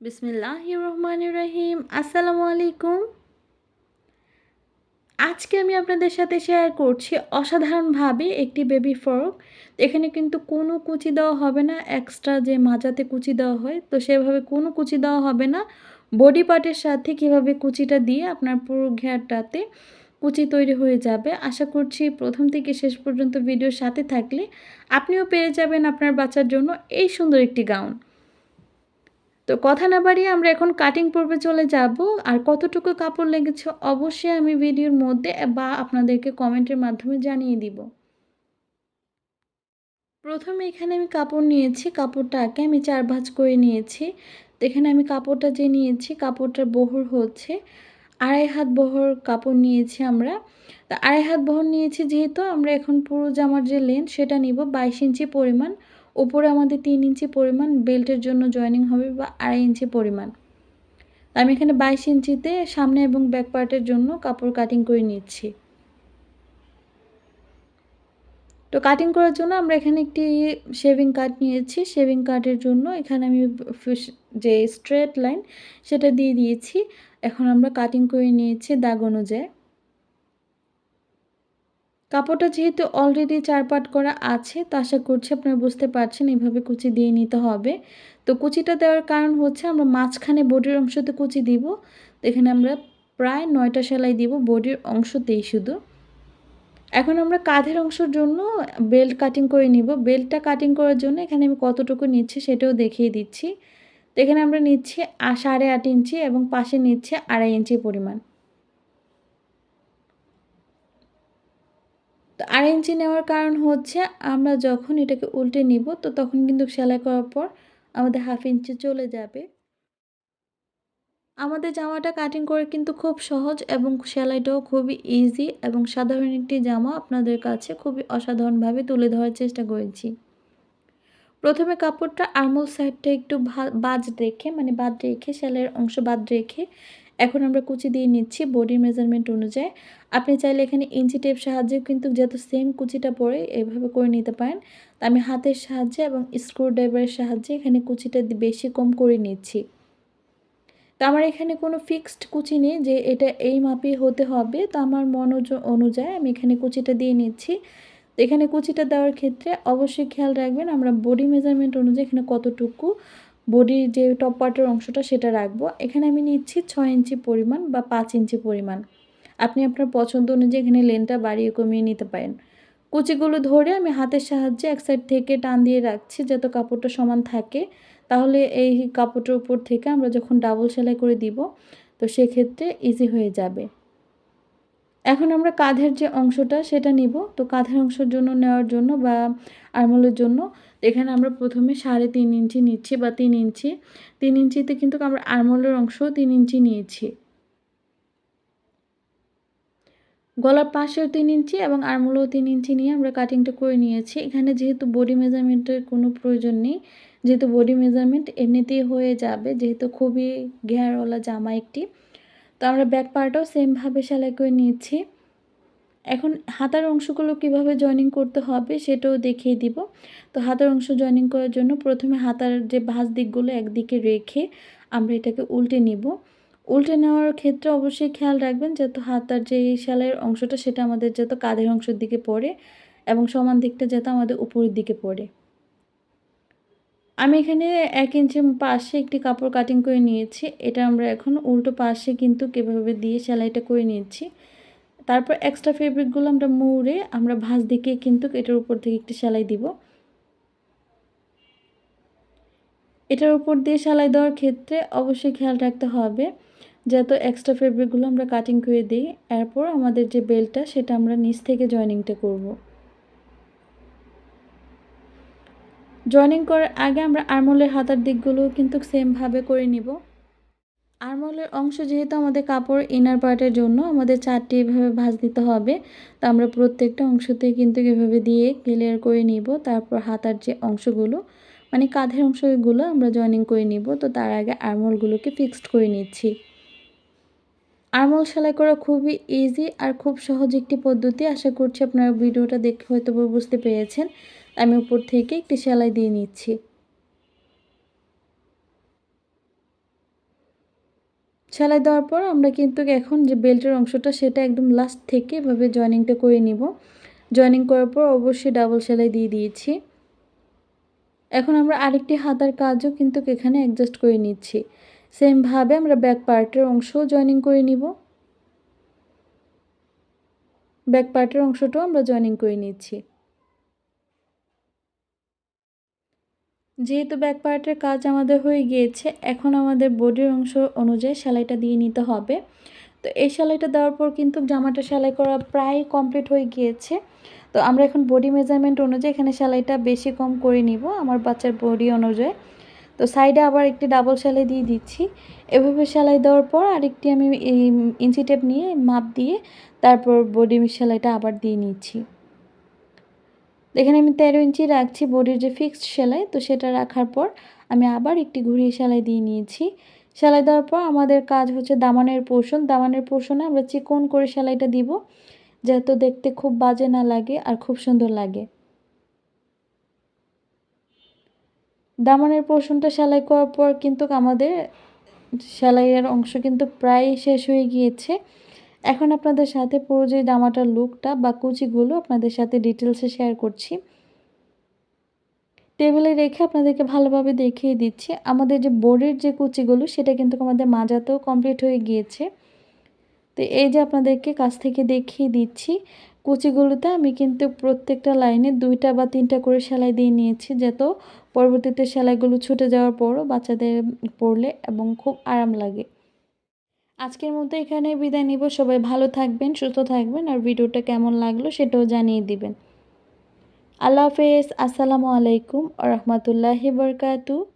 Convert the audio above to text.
বিসমিল্লাহির রহমানির রহিম। আসসালামু আলাইকুম। আজকে আমি আপনাদের সাথে শেয়ার করছি অসাধারণভাবে একটি বেবি ফ্রক। এখানে কিন্তু কোনো কুচি দেওয়া হবে না, এক্সট্রা যে মাজাতে কুচি দেওয়া হয় তো সেভাবে কোনো কুচি দেওয়া হবে না। বডি পার্টের সাথে কিভাবে কুচিটা দিয়ে আপনার পুরো ঘেরটাতে কুচি তৈরি হয়ে যাবে। আশা করছি প্রথম থেকে শেষ পর্যন্ত ভিডিওর সাথে থাকলে আপনিও পেয়ে যাবেন আপনার বাচ্চার জন্য এই সুন্দর একটি গাউন। তো কথা না বাড়িয়ে আমরা এখন কাটিং পর্বে চলে যাব। আর কতটুকু কাপড় লেগেছে অবশ্যই আমি ভিডিওর মধ্যে বা আপনাদেরকে কমেন্টের মাধ্যমে জানিয়ে দিব। প্রথমে এখানে আমি কাপড় নিয়েছি, কাপড়টাকে আমি ৪ ভাঁজ করে নিয়েছি। তো এখানে আমি কাপড়টা যে নিয়েছি, কাপড়টার বহর হচ্ছে ২.৫ হাত বহর কাপড় নিয়েছি আমরা। তো ২.৫ হাত বহর নিয়েছি যেহেতু আমরা এখন পুরো জামার যে লেন্থ সেটা নিব ২২ ইঞ্চি পরিমাণ। উপরে আমাদের ৩ ইঞ্চি পরিমাণ বেল্টের জন্য জয়েনিং হবে বা ২.৫ ইঞ্চি পরিমাণ। আমি এখানে ২২ ইঞ্চিতে সামনে এবং ব্যাক পার্টের জন্য কাপড় কাটিং করে নিচ্ছি। তো কাটিং করার জন্য আমরা এখানে একটি শেভিং কাট নিয়েছি। শেভিং কাটের জন্য এখানে আমি যে স্ট্রেট লাইন সেটা দিয়ে দিয়েছি। এখন আমরা কাটিং করে নিয়েছি দাগ অনুযায়ী। কাপড়টা যেহেতু অলরেডি ৪ পার্ট করা আছে তো আশা করছি আপনারা বুঝতে পারছেন এভাবে কুচি দিয়ে নিতে হবে। তো কুচিটা দেওয়ার কারণ হচ্ছে আমরা মাঝখানে বডির অংশতে কুচি দিব। তো এখানে আমরা প্রায় ৯টা সেলাই দিব বডির অংশতেই শুধু। এখন আমরা কাঁধের অংশের জন্য বেল্ট কাটিং করে নিব। বেল্টটা কাটিং করার জন্য এখানে আমি কতটুকু নিচ্ছি সেটাও দেখিয়ে দিচ্ছি। তো এখানে আমরা নিচ্ছি ৮.৫ ইঞ্চি এবং পাশে নিচ্ছি ২.৫ ইঞ্চি পরিমাণ। তো ২.৫ ইঞ্চি নেওয়ার কারণ হচ্ছে আমরা যখন এটাকে উল্টে নিব তো তখন কিন্তু সেলাই করার পর আমাদের ১/২ ইঞ্চি চলে যাবে। আমাদের জামাটা কাটিং করে কিন্তু খুব সহজ এবং সেলাইটাও খুবই ইজি এবং সাধারণ একটি জামা আপনাদের কাছে খুবই অসাধারণভাবে তুলে ধরার চেষ্টা করেছি। প্রথমে কাপড়টা আরমোল সাইডটা একটু বাদ রেখে সেলাইয়ের অংশ বাদ রেখে এখন আমরা কুচি দিয়ে নিচ্ছি বডির মেজারমেন্ট অনুযায়ী। আপনি চাইলে এখানে ইঞ্চি টেপ সাহায্যেও কিন্তু যেহেতু সেম কুচিটা পড়ে এভাবে করে নিতে পারেন। তো আমি হাতের সাহায্যে এবং স্ক্রু ড্রাইভারের সাহায্যে এখানে কুচিটা বেশি কম করে নিচ্ছি। তো আমার এখানে কোনো ফিক্সড কুচি নেই যে এটা এই মাপেই হতে হবে। তো আমার অনুযায়ী আমি এখানে কুচিটা দিয়ে নিচ্ছি। তো এখানে কুচিটা দেওয়ার ক্ষেত্রে অবশ্যই খেয়াল রাখবেন আমরা বডি মেজারমেন্ট অনুযায়ী এখানে কতটুকু বডির যে টপ পার্টের অংশটা সেটা রাখবো। এখানে আমি নিচ্ছি ৬ ইঞ্চি পরিমাণ বা ৫ ইঞ্চি পরিমাণ। আপনি আপনার পছন্দ অনুযায়ী এখানে লেন্থটা বাড়িয়ে কমিয়ে নিতে পারেন। কুচিগুলো ধরে আমি হাতের সাহায্যে এক সাইড থেকে টান দিয়ে রাখছি যাতে কাপড়টা সমান থাকে। তাহলে এই কাপড়টার উপর থেকে আমরা যখন ডাবল সেলাই করে দিব তো সেক্ষেত্রে ইজি হয়ে যাবে। এখন আমরা কাঁধের যে অংশটা সেটা নিব। তো কাঁধের অংশের জন্য নেওয়ার জন্য বা আরমোলের জন্য এখানে আমরা প্রথমে ৩.৫ ইঞ্চি নিচ্ছি বা ৩ ইঞ্চি। ৩ ইঞ্চিতে কিন্তু আমরা আরমোলের অংশও ৩ ইঞ্চি নিয়েছি। গলার পাশেও ৩ ইঞ্চি এবং আরমোলেও ৩ ইঞ্চি নিয়ে আমরা কাটিংটা করে নিয়েছি। এখানে যেহেতু বডি মেজারমেন্টের কোনো প্রয়োজন নেই। যেহেতু বডি মেজারমেন্ট এমনিতেই হয়ে যাবে যেহেতু খুবই ঘেরওয়ালা জামা একটি। তো আমরা ব্যাক পার্টও সেমভাবে সেলাই করে নিয়েছি। এখন হাতার অংশগুলো কিভাবে জয়েনিং করতে হবে সেটাও দেখিয়ে দিব। তো হাতার অংশ জয়েনিং করার জন্য প্রথমে হাতার যে ভাঁজ দিকগুলো একদিকে রেখে আমরা এটাকে উল্টে নিব। উল্টে নেওয়ার ক্ষেত্রে অবশ্যই খেয়াল রাখবেন যাতে হাতার যে সেলাইয়ের অংশটা সেটা আমাদের যাতে কাঁধের অংশের দিকে পড়ে এবং সমান দিকটা যাতে আমাদের উপরের দিকে পড়ে। আমি এখানে ১ ইঞ্চি পাশে একটি কাপড় কাটিং করে নিয়েছি। এটা আমরা এখন উল্টো পাশে কিন্তু এভাবে দিয়ে সেলাইটা করে নিচ্ছি। তারপর এক্সট্রা ফেব্রিকগুলো আমরা মুড়ে আমরা ভাঁজ দিকে কিন্তু এটার উপর থেকে একটু সেলাই দিব। এটার উপর দিয়ে সেলাই দেওয়ার ক্ষেত্রে অবশ্যই খেয়াল রাখতে হবে যাতে এক্সট্রা ফেব্রিকগুলো আমরা কাটিং করে দিই। এরপর আমাদের যে বেল্টটা সেটা আমরা নিচ থেকে জয়েনিংটা করব। জয়েনিং করার আগে আমরা আরমোলের হাতার দিকগুলোও কিন্তু সেমভাবে করে নিব। আরমোলের অংশ যেহেতু আমাদের কাপড় ইনার পার্টের জন্য আমাদের ৪টি এভাবে ভাঁজ দিতে হবে। তো আমরা প্রত্যেকটা অংশতেই কিন্তু এভাবে দিয়ে ক্লিয়ার করে নিব। তারপর হাতার যে অংশগুলো মানে কাঁধের অংশগুলো আমরা জয়েনিং করে নিব। তো তার আগে আরমোলগুলোকে ফিক্সড করে নিচ্ছি। আরমোল সেলাই করা খুবই ইজি আর খুব সহজ একটি পদ্ধতি। আশা করছি আপনারা ভিডিওটা দেখে হয়তো বুঝতে পেরেছেন। আমি উপর থেকে একটি সেলাই দিয়ে নিচ্ছি। সেলাই দেওয়ার পর আমরা কিন্তু এখন যে বেল্টের অংশটা সেটা একদম লাস্ট থেকে এভাবে জয়েনিংটা করে নিব। জয়েনিং করার পর অবশ্যই ডাবল সেলাই দিয়ে দিয়েছি। এখন আমরা আরেকটি হাতার কাজও কিন্তু এখানে অ্যাডজাস্ট করে নিচ্ছি। সেমভাবে আমরা ব্যাক পার্টের অংশও জয়েনিং করে নিব। ব্যাক পার্টের অংশটাও আমরা জয়েনিং করে নিচ্ছি। যেহেতু ব্যাক পার্টের কাজ আমাদের হয়ে গিয়েছে, এখন আমাদের বডির অংশ অনুযায়ী সেলাইটা দিয়ে নিতে হবে। তো এই সেলাইটা দেওয়ার পর কিন্তু জামাটা সেলাই করা প্রায় কমপ্লিট হয়ে গিয়েছে। তো আমরা এখন বডি মেজারমেন্ট অনুযায়ী এখানে সেলাইটা বেশি কম করে নিব আমার বাচ্চার বডি অনুযায়ী। তো সাইডে আবার একটি ডাবল সেলাই দিয়ে দিচ্ছি। এভাবে সেলাই দেওয়ার পর আরেকটি আমি ইঞ্চি টেপ নিয়ে মাপ দিয়ে তারপর বডি সেলাইটা আবার দিয়ে নিচ্ছি। এখানে আমি 13 ইঞ্চি রাখছি বডির যে ফিক্সড সেলাই, তো সেটা রাখার পর আমি আবার একটি ঘুরিয়ে সেলাই দিয়ে নিয়েছি। সেলাই দেওয়ার পর আমাদের কাজ হচ্ছে দামানের পোর্শন। দামানের পোর্শনে আমরা চিকন করে সেলাইটা দিব, যাতে দেখতে খুব বাজে না লাগে আর খুব সুন্দর লাগে। দামানের পোর্শনটা সেলাই করার পর কিন্তু আমাদের সেলাইয়ের অংশ কিন্তু প্রায় শেষ হয়ে গিয়েছে। এখন আপনাদের সাথে পুরো যে জামাটার লুকটা বা কুচিগুলো আপনাদের সাথে ডিটেলসে শেয়ার করছি। টেবিলে রেখে আপনাদেরকে ভালোভাবে দেখিয়ে দিচ্ছি। আমাদের যে বডির যে কুচিগুলো সেটা কিন্তু আমাদের মাজাতেও কমপ্লিট হয়ে গিয়েছে। তো এই যে আপনাদেরকে কাছ থেকে দেখিয়ে দিচ্ছি, কুচিগুলোতে আমি কিন্তু প্রত্যেকটা লাইনে 2টা বা 3টা করে সেলাই দিয়ে নিয়েছি, যাতে পরবর্তীতে সেলাইগুলো ছুটে যাওয়ার পরও বাচ্চাদের পরলে এবং খুব আরাম লাগে। আজকের মতো এখানে বিদায় নিব। সবাই ভালো থাকবেন, সুস্থ থাকবেন আর ভিডিওটা কেমন লাগলো সেটাও জানিয়ে দিবেন। আল্লাহ হাফেজ। আসসালামু আলাইকুম ওয়া রাহমাতুল্লাহি ওয়া বারাকাতুহু।